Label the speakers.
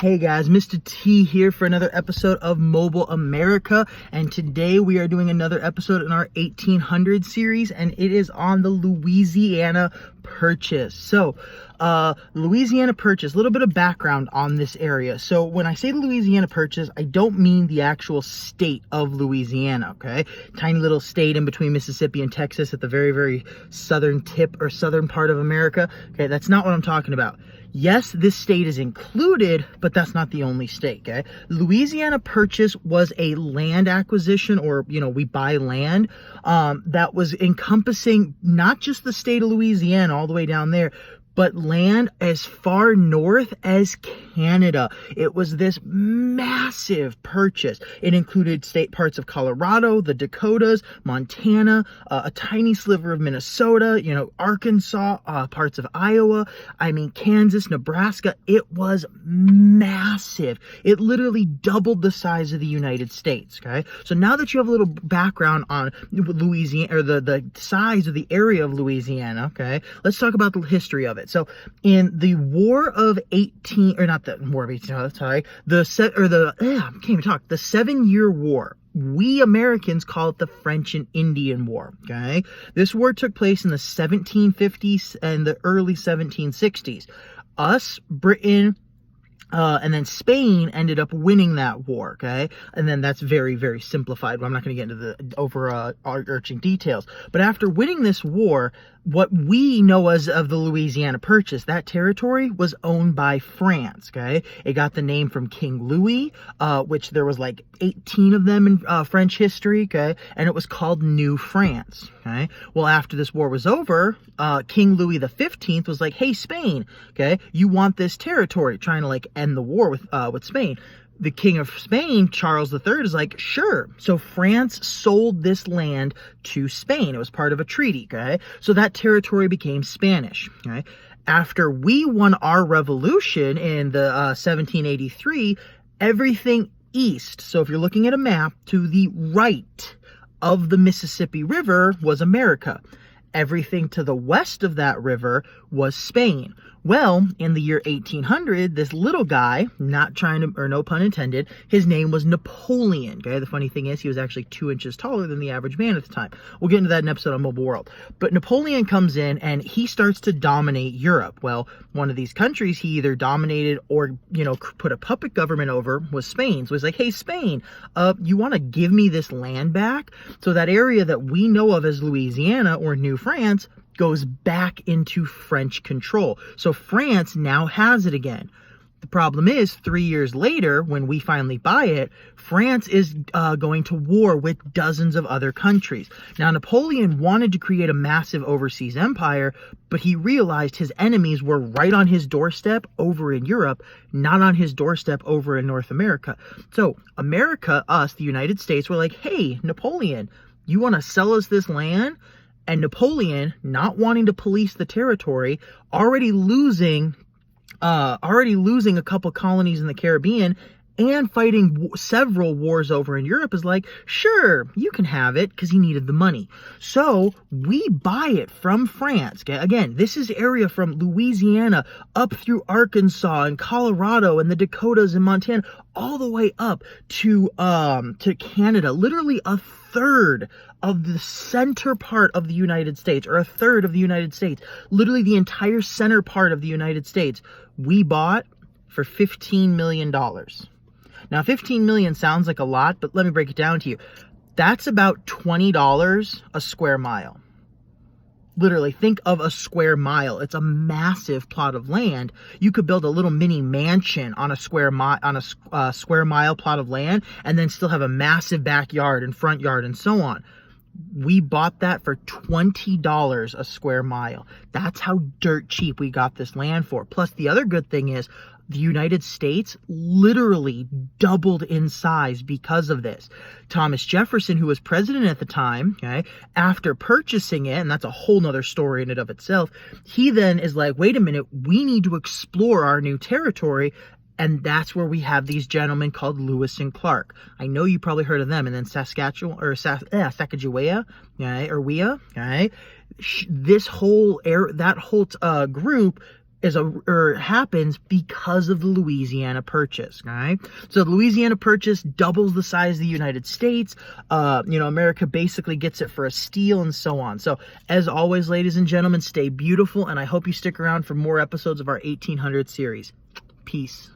Speaker 1: Hey guys, Mr. T here for another episode of Mobile America, and today we are doing another episode in our 1800 series, and it is on the Louisiana Purchase. So, Louisiana Purchase, a little bit of background on this area. So when I say the Louisiana Purchase, I don't mean the actual state of Louisiana, okay? Tiny little state in between Mississippi and Texas at the very, very southern tip or southern part of America. Okay, that's not what I'm talking about. Yes, this state is included, but that's not the only state, okay? Louisiana Purchase was a land acquisition, or, we buy land, that was encompassing not just the state of Louisiana all the way down there, but land as far north as Canada. It was this massive purchase. It included state parts of Colorado, the Dakotas, Montana, a tiny sliver of Minnesota, Arkansas, parts of Iowa, Kansas, Nebraska. It was massive. It literally doubled the size of the United States, okay? So now that you have a little background on Louisiana, or the size of the area of Louisiana, okay, let's talk about the history of it. So in the War of 18, or not the War of 18, sorry, the 7-Year War. We Americans call it the French and Indian War, okay? This war took place in the 1750s and the early 1760s. Us, Britain, and then Spain ended up winning that war, okay? And then that's very, very simplified. I'm not going to get into the overarching details. But after winning this war, what we know as of the Louisiana Purchase, that territory was owned by France, okay? It got the name from King Louis, which there was like 18 of them in French history, okay? And it was called New France, okay? Well, after this war was over, King Louis the 15th was like, hey, Spain, okay? You want this territory, trying to end the war with Spain. The King of Spain, Charles III, is like, sure. So France sold this land to Spain. It was part of a treaty, okay? So that territory became Spanish, okay? After we won our revolution in the 1783, everything east, so if you're looking at a map, to the right of the Mississippi River was America. Everything to the west of that river was Spain. Well, in the year 1800, this little guy, not trying to, or no pun intended, his name was Napoleon, okay? The funny thing is, he was actually 2 inches taller than the average man at the time. We'll get into that in an episode on Mobile World. But Napoleon comes in, and he starts to dominate Europe. Well, one of these countries he either dominated or, put a puppet government over was Spain. So he's like, hey, Spain, you want to give me this land back? So that area that we know of as Louisiana or New France goes back into French control. So France now has it again. The problem is, 3 years later, when we finally buy it, France is going to war with dozens of other countries. Now, Napoleon wanted to create a massive overseas empire, but he realized his enemies were right on his doorstep over in Europe, not on his doorstep over in North America. So America, us, the United States, were like, hey, Napoleon, you want to sell us this land? And Napoleon, not wanting to police the territory, already losing a couple colonies in the Caribbean and fighting several wars over in Europe, is like, sure, you can have it, because he needed the money. So we buy it from France. Okay? Again, this is area from Louisiana up through Arkansas and Colorado and the Dakotas and Montana, all the way up to Canada. Literally a third of the center part of the United States, or a third of the United States, literally the entire center part of the United States, we bought for $15 million. Now, 15 million sounds like a lot, but let me break it down to you. That's about $20 a square mile. Literally, think of a square mile. It's a massive plot of land. You could build a little mini mansion on a square mile plot of land, and then still have a massive backyard and front yard and so on. We bought that for $20 a square mile. That's how dirt cheap we got this land for. Plus, the other good thing is, the United States literally doubled in size because of this. Thomas Jefferson, who was president at the time, okay, after purchasing it, and that's a whole nother story in and of itself, he then is like, wait a minute, we need to explore our new territory. And that's where we have these gentlemen called Lewis and Clark. I know you probably heard of them. And then Saskatchewan, or Sacagawea, okay, or Wea, okay. This whole group happens because of the Louisiana Purchase. All right, so the Louisiana Purchase doubles the size of the United States. America basically gets it for a steal, and so on. So, as always, ladies and gentlemen, stay beautiful, and I hope you stick around for more episodes of our 1800 series. Peace.